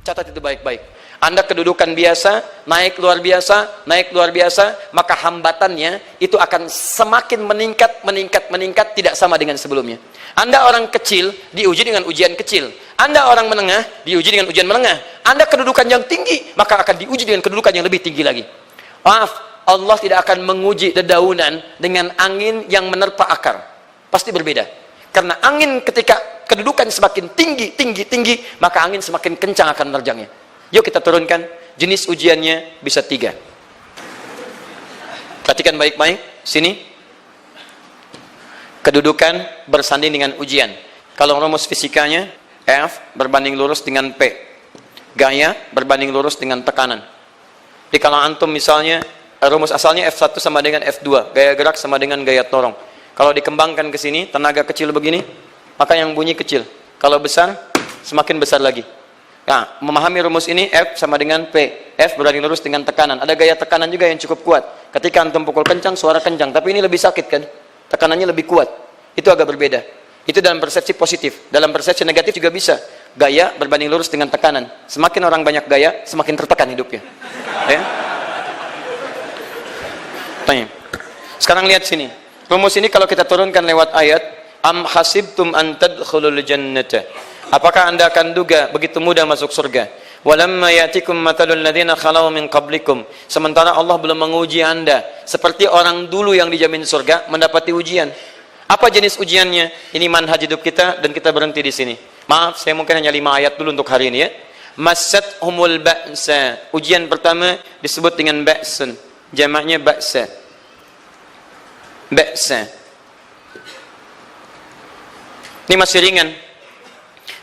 Catat itu baik-baik. Anda kedudukan biasa, naik luar biasa, maka hambatannya itu akan semakin meningkat, tidak sama dengan sebelumnya. Anda orang kecil, diuji dengan ujian kecil. Anda orang menengah, diuji dengan ujian menengah. Anda kedudukan yang tinggi, maka akan diuji dengan kedudukan yang lebih tinggi lagi. Maaf, Allah tidak akan menguji dedaunan dengan angin yang menerpa akar. Pasti berbeda. Karena angin ketika kedudukan semakin tinggi, maka angin semakin kencang akan menerjangnya. Yuk kita turunkan, jenis ujiannya bisa 3. Perhatikan baik-baik, sini. Kedudukan bersanding dengan ujian. Kalau rumus fisikanya, F berbanding lurus dengan P. Gaya berbanding lurus dengan tekanan. Jadi kalau antum misalnya, rumus asalnya F1 sama dengan F2. Gaya gerak sama dengan gaya dorong. Kalau dikembangkan ke sini, tenaga kecil begini, maka yang bunyi kecil. Kalau besar, semakin besar lagi. Nah, memahami rumus ini, F sama dengan P. F berbanding lurus dengan tekanan. Ada gaya tekanan juga yang cukup kuat. Ketika antum pukul kencang, suara kencang. Tapi ini lebih sakit kan? Tekanannya lebih kuat. Itu agak berbeda. Itu dalam persepsi positif. Dalam persepsi negatif juga bisa. Gaya berbanding lurus dengan tekanan. Semakin orang banyak gaya, semakin tertekan hidupnya. Ya? Tanya. Sekarang lihat sini. Rumus ini kalau kita turunkan lewat ayat, am hasibtum an tadkhulul jannata. Apakah anda akan duga begitu mudah masuk surga? Walamma ya'tikum matalul ladzina khalau min qablikum. Sementara Allah belum menguji anda seperti orang dulu yang dijamin surga mendapati ujian. Apa jenis ujiannya? Ini manhaj hidup kita dan kita berhenti di sini. Maaf, saya mungkin hanya 5 ayat dulu untuk hari ini ya. Massathumul ba'sa. Ujian pertama disebut dengan ba'sun. Jamaknya ba'sa. Ba'sa. Ini masih ringan.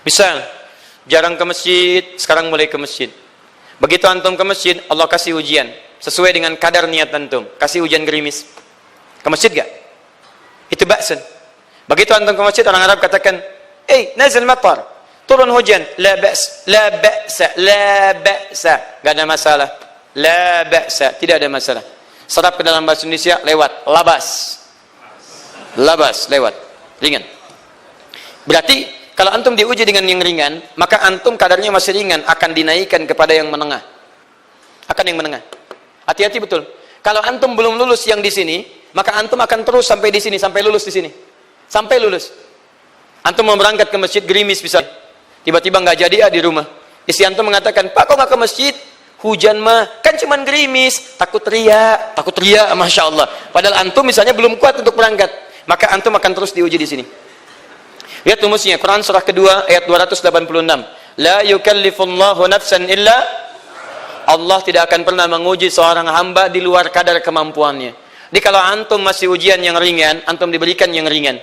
Misal, jarang ke masjid, sekarang mulai ke masjid. Begitu antum ke masjid, Allah kasih ujian. Sesuai dengan kadar niat antum. Kasih ujian gerimis. Ke masjid gak? Itu ba'sun. Begitu antum ke masjid, orang Arab katakan, nazil matar. Turun hujan. La ba's, la ba'sa, la ba'sa. Gak ada masalah. La ba'sa. Tidak ada masalah. Serap ke dalam bahasa Indonesia, lewat. Labas. Labas, lewat. Ringan. Berarti, kalau antum diuji dengan yang ringan, maka antum kadarnya masih ringan, akan dinaikkan kepada yang menengah. Akan yang menengah. Hati-hati betul. Kalau antum belum lulus yang di sini, maka antum akan terus sampai di sini, sampai lulus di sini. Sampai lulus. Antum mau berangkat ke masjid, gerimis bisa. Tiba-tiba nggak jadi di rumah. Istri antum mengatakan, Pak kok nggak ke masjid? Hujan mah, kan cuman gerimis. Takut teriak, Masya Allah. Padahal antum misalnya belum kuat untuk berangkat. Maka antum akan terus diuji di sini. Lihat rumusnya, Quran surah kedua ayat 286. La yukallifullahu nafsan illa. Allah tidak akan pernah menguji seorang hamba di luar kadar kemampuannya. Jadi kalau antum masih ujian yang ringan, antum diberikan yang ringan.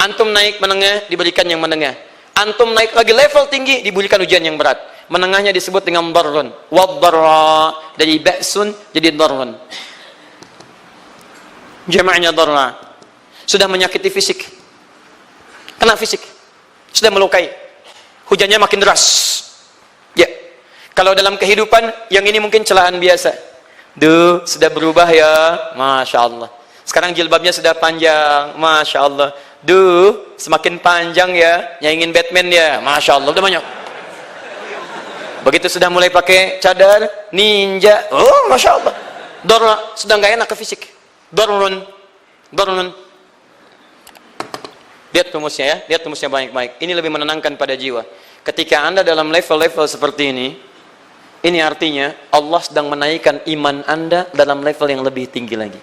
Antum naik menengah, diberikan yang menengah. Antum naik lagi level tinggi, diberikan ujian yang berat. Menengahnya disebut dengan darrun. Waddarra, dari ba'sun jadi darrun. Jamaknya darra. Sudah menyakiti fisik. Kena fisik, sudah melukai, hujannya makin deras. Ya, kalau dalam kehidupan yang ini mungkin celaan biasa. Sudah berubah ya, Masya Allah. Sekarang jilbabnya sudah panjang, Masya Allah. Semakin panjang ya, yang ingin Batman ya, Masya Allah, udah banyak. Begitu sudah mulai pakai cadar, ninja, oh Masya Allah. Dorra, sudah nggak enak ke fisik. Dorrun. Lihat rumusnya ya, lihat rumusnya baik-baik. Ini lebih menenangkan pada jiwa. Ketika anda dalam level-level seperti ini artinya Allah sedang menaikkan iman anda dalam level yang lebih tinggi lagi.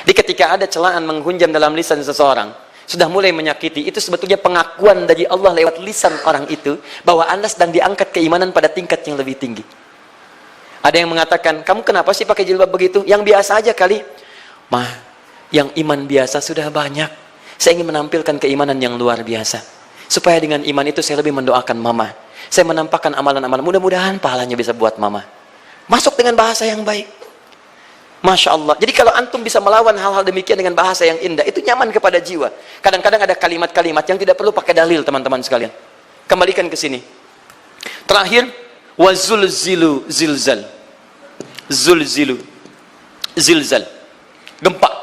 Jadi ketika ada celaan menghunjam dalam lisan seseorang, sudah mulai menyakiti, itu sebetulnya pengakuan dari Allah lewat lisan orang itu, bahwa anda sedang diangkat keimanan pada tingkat yang lebih tinggi. Ada yang mengatakan, kamu kenapa sih pakai jilbab begitu? Yang biasa aja kali. Yang iman biasa sudah banyak. Saya ingin menampilkan keimanan yang luar biasa. Supaya dengan iman itu saya lebih mendoakan mama. Saya menampakkan amalan-amalan. Mudah-mudahan pahalanya bisa buat mama. Masuk dengan bahasa yang baik. Masya Allah. Jadi kalau antum bisa melawan hal-hal demikian dengan bahasa yang indah, itu nyaman kepada jiwa. Kadang-kadang ada kalimat-kalimat yang tidak perlu pakai dalil, teman-teman sekalian. Kembalikan ke sini. Terakhir, wazulzilu zilzal. Zulzilu. Zilzal. Gempa.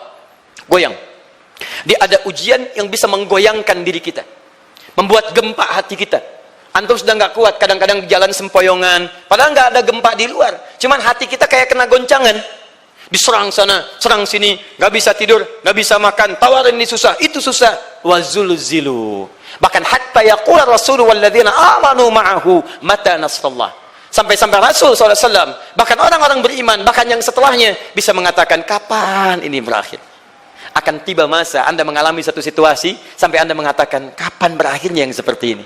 Goyang. Dia ada ujian yang bisa menggoyangkan diri kita, membuat gempa hati kita. Antum sudah nggak kuat, kadang-kadang di jalan sempoyongan, padahal nggak ada gempa di luar. Cuman hati kita kayak kena goncangan. Diserang sana, serang sini, nggak bisa tidur, nggak bisa makan, tawarin ini susah, itu susah. Wazulzilu. Bahkan hatta yaqula Rasulullah walladzina amanu ma'ahu mata nasrullah. Sampai-sampai Rasul SAW, bahkan orang-orang beriman, bahkan yang setelahnya bisa mengatakan, kapan ini berakhir? Akan tiba masa Anda mengalami satu situasi sampai Anda mengatakan, kapan berakhirnya yang seperti ini?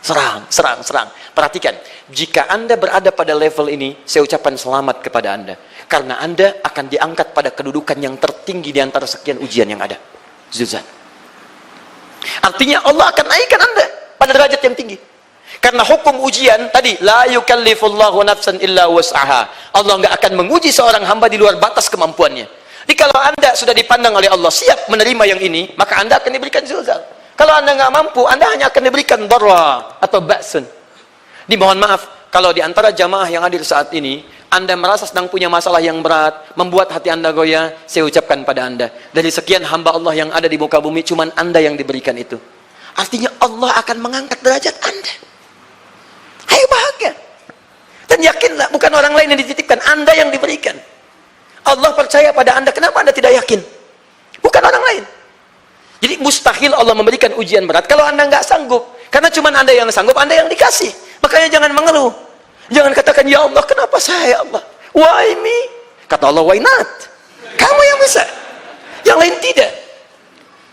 Serang, serang, serang. Perhatikan, jika Anda berada pada level ini, saya ucapkan selamat kepada Anda. Karena Anda akan diangkat pada kedudukan yang tertinggi di antara sekian ujian yang ada. Zuzan. Artinya Allah akan naikkan Anda pada derajat yang tinggi. Karena hukum ujian tadi, la yukallifullahu nafsan illa wus'aha. Allah nggak akan menguji seorang hamba di luar batas kemampuannya. Jadi kalau Anda sudah dipandang oleh Allah siap menerima yang ini, maka Anda akan diberikan zilzal. Kalau Anda nggak mampu, Anda hanya akan diberikan darra atau ba'sun. Dimohon maaf, kalau di antara jamaah yang hadir saat ini, Anda merasa sedang punya masalah yang berat, membuat hati Anda goyah, saya ucapkan pada Anda, dari sekian hamba Allah yang ada di muka bumi, cuman Anda yang diberikan itu. Artinya Allah akan mengangkat derajat Anda. Ayo bahagia. Dan yakinlah, bukan orang lain yang dititipkan, Anda yang diberikan. Allah percaya pada Anda, kenapa Anda tidak yakin? Bukan orang lain. Jadi mustahil Allah memberikan ujian berat kalau Anda nggak sanggup. Karena cuma Anda yang sanggup, Anda yang dikasih. Makanya jangan mengeluh. Jangan katakan, ya Allah, kenapa saya, Allah? Why me? Kata Allah, why not? Kamu yang bisa. Yang lain tidak.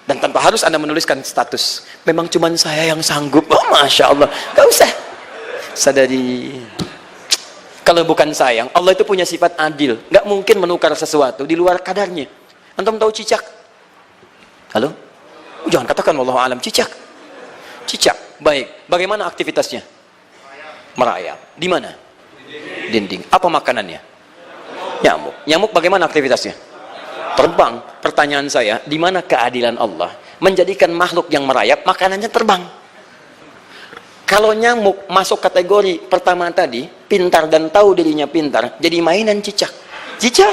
Dan tanpa harus Anda menuliskan status. Memang cuma saya yang sanggup. Oh, Masya Allah. Gak usah. Sadari. Kalau bukan sayang, Allah itu punya sifat adil. Nggak mungkin menukar sesuatu di luar kadarnya. Antum tahu cicak? Halo? Jangan katakan wallahu alam, cicak. Cicak, baik. Bagaimana aktivitasnya? Merayap. Di mana? Dinding. Apa makanannya? Nyamuk. Nyamuk bagaimana aktivitasnya? Terbang. Pertanyaan saya, di mana keadilan Allah menjadikan makhluk yang merayap makanannya terbang? Kalau nyamuk masuk kategori pertama tadi, pintar dan tahu dirinya pintar, jadi mainan cicak. Cicak,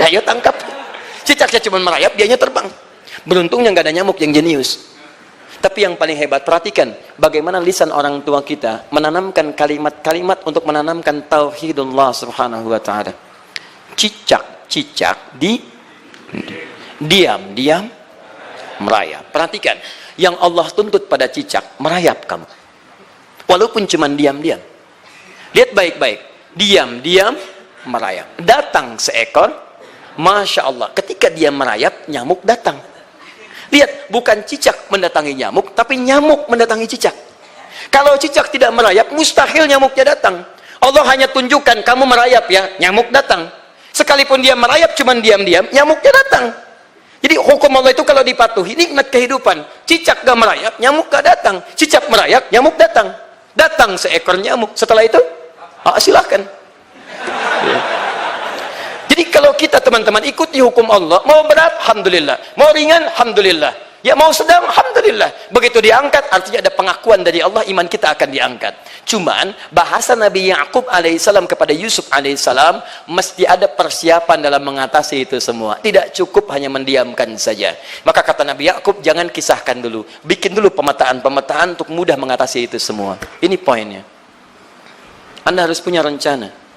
ayo tangkap. Cicaknya cuma merayap, dianya terbang. Beruntungnya nggak ada nyamuk yang jenius. Tapi yang paling hebat, perhatikan bagaimana lisan orang tua kita menanamkan kalimat-kalimat untuk menanamkan tauhidullah subhanahu wa ta'ala. Cicak diam merayap. Perhatikan, yang Allah tuntut pada cicak, merayap kamu. Walaupun cuma diam-diam. Lihat baik-baik, diam merayap. Datang seekor, Masya Allah, ketika dia merayap, nyamuk datang. Lihat, bukan cicak mendatangi nyamuk, tapi nyamuk mendatangi cicak. Kalau cicak tidak merayap, mustahil nyamuknya datang. Allah hanya tunjukkan, kamu merayap ya, nyamuk datang. Sekalipun dia merayap, cuman diam-diam, nyamuknya datang. Jadi hukum Allah itu kalau dipatuhi, nikmat kehidupan. Cicak gak merayap, nyamuk gak datang. Cicak merayap, nyamuk datang. Datang seekor nyamuk. Setelah itu, silahkan. Jadi kalau kita teman-teman ikuti hukum Allah, mau berat, alhamdulillah. Mau ringan, alhamdulillah. Ya mau sedang, alhamdulillah. Begitu diangkat, artinya ada pengakuan dari Allah, iman kita akan diangkat. Cuman, bahasa Nabi Ya'qub alaihissalam kepada Yusuf alaihissalam, mesti ada persiapan dalam mengatasi itu semua. Tidak cukup hanya mendiamkan saja. Maka kata Nabi Ya'qub, jangan kisahkan dulu. Bikin dulu pemetaan-pemetaan untuk mudah mengatasi itu semua. Ini poinnya. Anda harus punya rencana.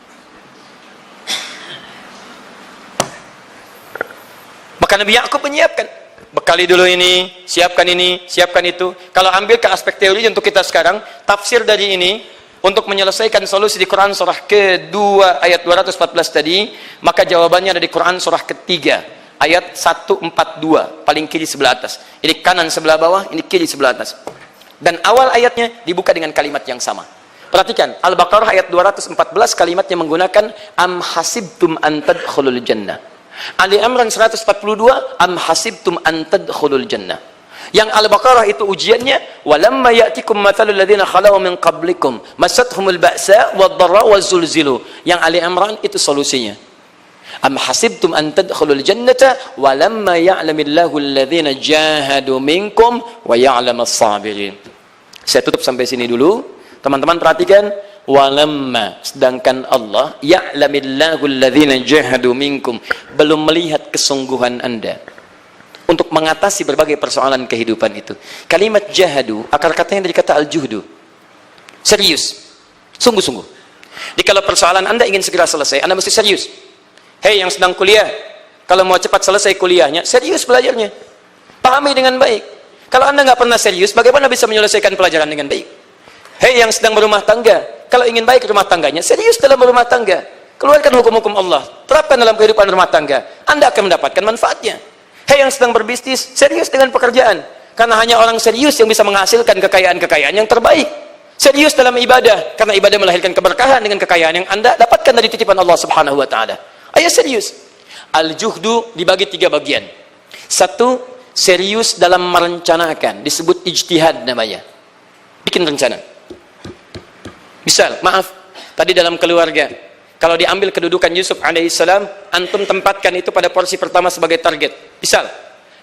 Maka Nabi Ya'qub menyiapkan, bekali dulu ini, siapkan itu. Kalau ambil ke aspek teori untuk kita sekarang, tafsir dari ini untuk menyelesaikan solusi di Quran surah ke-2 ayat 214 tadi, maka jawabannya ada di Quran surah ketiga ayat 142, paling kiri sebelah atas. Ini kanan sebelah bawah, ini kiri sebelah atas. Dan awal ayatnya dibuka dengan kalimat yang sama. Perhatikan, Al-Baqarah ayat 214 kalimatnya menggunakan am hasibtum an tadkhulul jannah. Ali Imran 142 am hasibtum an tadkhulul jannah. Yang Al-Baqarah itu ujiannya, walamma ya'tikum mathalul ladzina khalau min qablikum masathumul ba'sa wad-dharra wazulzilu. Yang Ali Imran itu solusinya. Am hasibtum an tadkhulul jannata walamma ya'lamillahu alladzina jahadu minkum wa ya'lamas sabirin. Saya tutup sampai sini dulu. Teman-teman perhatikan, walamma, sedangkan Allah ya'lamillahu alladzina jahadu minkum, belum melihat kesungguhan Anda untuk mengatasi berbagai persoalan kehidupan itu. Kalimat jahadu, akar katanya dari kata al-juhdu. Serius. Sungguh-sungguh. Jadi kalau persoalan Anda ingin segera selesai, Anda mesti serius. Hei yang sedang kuliah, kalau mau cepat selesai kuliahnya, serius belajarnya. Pahami dengan baik. Kalau Anda nggak pernah serius, bagaimana bisa menyelesaikan pelajaran dengan baik? Hei yang sedang berumah tangga, kalau ingin baik rumah tangganya, serius dalam berumah tangga. Keluarkan hukum-hukum Allah, terapkan dalam kehidupan rumah tangga. Anda akan mendapatkan manfaatnya. Hei yang sedang berbisnis, serius dengan pekerjaan. Karena hanya orang serius yang bisa menghasilkan kekayaan-kekayaan yang terbaik. Serius dalam ibadah, karena ibadah melahirkan keberkahan dengan kekayaan yang Anda dapatkan dari titipan Allah Subhanahu wa taala. Ayo serius. Al-juhdu dibagi 3 bagian. 1, serius dalam merencanakan, disebut ijtihad namanya. Bikin rencana. Misal, maaf, tadi dalam keluarga, kalau diambil kedudukan Yusuf alaihissalam, antum tempatkan itu pada porsi pertama sebagai target. Misal,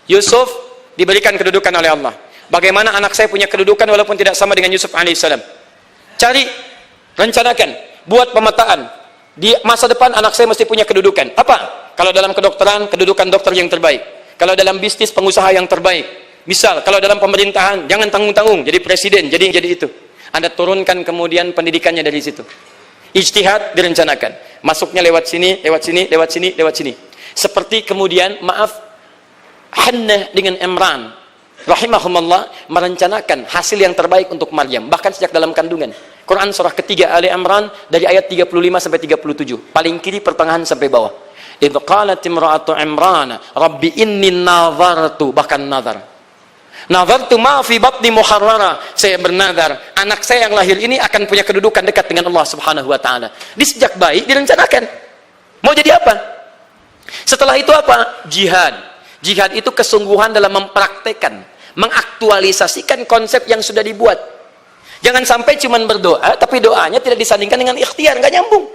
Yusuf diberikan kedudukan oleh Allah. Bagaimana anak saya punya kedudukan walaupun tidak sama dengan Yusuf alaihissalam? Cari, rencanakan, buat pemetaan. Di masa depan anak saya mesti punya kedudukan. Apa? Kalau dalam kedokteran, kedudukan dokter yang terbaik. Kalau dalam bisnis, pengusaha yang terbaik. Misal, kalau dalam pemerintahan, jangan tanggung-tanggung, jadi presiden, jadi itu. Anda turunkan kemudian pendidikannya dari situ. Ijtihad direncanakan. Masuknya lewat sini, lewat sini, lewat sini, lewat sini. Seperti kemudian, maaf, Hannah dengan Imran, rahimahumullah, merencanakan hasil yang terbaik untuk Maryam. Bahkan sejak dalam kandungan. Quran surah ketiga Ali Imran, dari ayat 35 sampai 37. Paling kiri, pertengahan sampai bawah. Idh qalat imra'atu Imran rabbi inni nazartu, bahkan nazar ma fi batni muharrara, saya bernazar anak saya yang lahir ini akan punya kedudukan dekat dengan Allah Subhanahu wa taala. Di sejak bayi direncanakan mau jadi apa. Setelah itu apa? Jihad itu kesungguhan dalam mempraktekkan, mengaktualisasikan konsep yang sudah dibuat. Jangan sampai cuma berdoa tapi doanya tidak disandingkan dengan ikhtiar, nggak nyambung.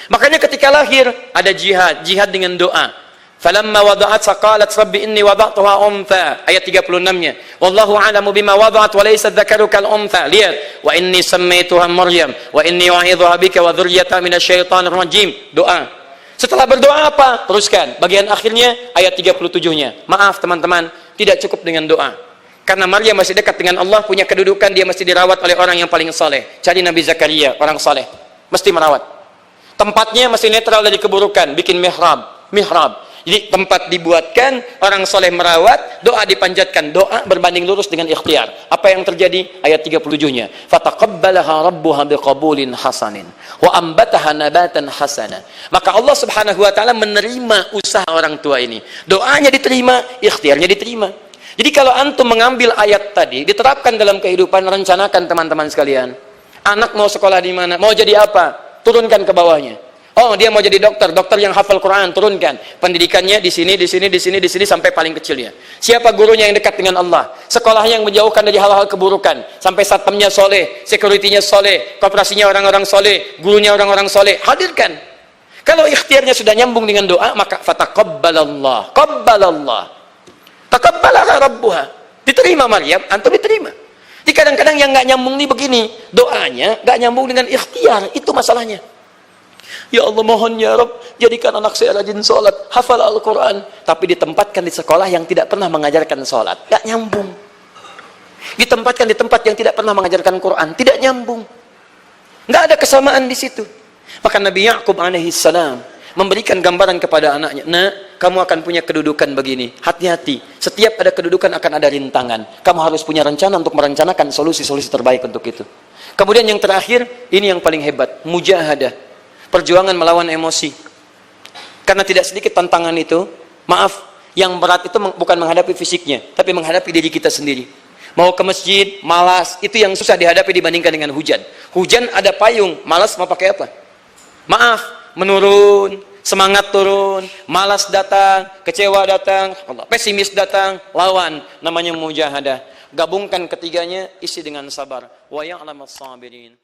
Makanya ketika lahir ada jihad dengan doa. Falamma wada'at saqalat rabbi inni wada'tuha untha, ayat 36-nya. Wallahu a'lamu bima wada'at wa laysa dzakaru kal untha. Lihat, wa inni sammaituha Maryam wa inni wa'idhuha bika wa dzurriyyataha minasyaitonir rajim. Doa. Setelah berdoa apa? Teruskan. Bagian akhirnya ayat 37-nya. Maaf teman-teman, tidak cukup dengan doa. Karena Maryam masih dekat dengan Allah, punya kedudukan, dia mesti dirawat oleh orang yang paling saleh. Cari Nabi Zakaria, orang saleh. Mesti merawat. Tempatnya masih netral dari keburukan, bikin mihrab. Jadi tempat dibuatkan, orang soleh merawat, doa dipanjatkan, doa berbanding lurus dengan ikhtiar. Apa yang terjadi? Ayat 37-nya. Fataqabbalaha rabbuha biqabulin hasanin wa ambataha nabatan hasana. Maka Allah Subhanahu wa taala menerima usaha orang tua ini. Doanya diterima, ikhtiarnya diterima. Jadi kalau antum mengambil ayat tadi, diterapkan dalam kehidupan, rencanakan teman-teman sekalian. Anak mau sekolah di mana? Mau jadi apa? Turunkan ke bawahnya. Oh, dia mau jadi dokter yang hafal Quran, turunkan. Pendidikannya di sini sampai paling kecilnya. Siapa gurunya yang dekat dengan Allah? Sekolahnya yang menjauhkan dari hal-hal keburukan. Sampai satpamnya soleh, security-nya soleh, koperasinya orang-orang soleh, gurunya orang-orang soleh. Hadirkan. Kalau ikhtiarnya sudah nyambung dengan doa, maka fataqabbalallah. Taqabbalaha rabbuha. Diterima Maryam, antum diterima. Jadi kadang-kadang yang nggak nyambung nih begini, doanya nggak nyambung dengan ikhtiar, itu masalahnya. Ya Allah mohon ya Rabb, jadikan anak saya rajin sholat, hafal Al-Quran, tapi ditempatkan di sekolah yang tidak pernah mengajarkan sholat, nggak nyambung. Ditempatkan di tempat yang tidak pernah mengajarkan Quran, tidak nyambung. Nggak ada kesamaan di situ. Maka Nabi Ya'qub alaihissalam memberikan gambaran kepada anaknya, nak, kamu akan punya kedudukan begini, hati-hati, setiap ada kedudukan akan ada rintangan, kamu harus punya rencana untuk merencanakan solusi-solusi terbaik untuk itu. Kemudian yang terakhir, ini yang paling hebat, mujahadah, perjuangan melawan emosi. Karena tidak sedikit tantangan itu, maaf, yang berat itu bukan menghadapi fisiknya, tapi menghadapi diri kita sendiri. Mau ke masjid, malas, itu yang susah dihadapi dibandingkan dengan hujan. Hujan ada payung, malas mau pakai apa? Maaf, menurun, semangat turun, malas datang, kecewa datang, pesimis datang, lawan, namanya mujahadah. Gabungkan ketiganya, isi dengan sabar. Wa ya'lamus sabirin.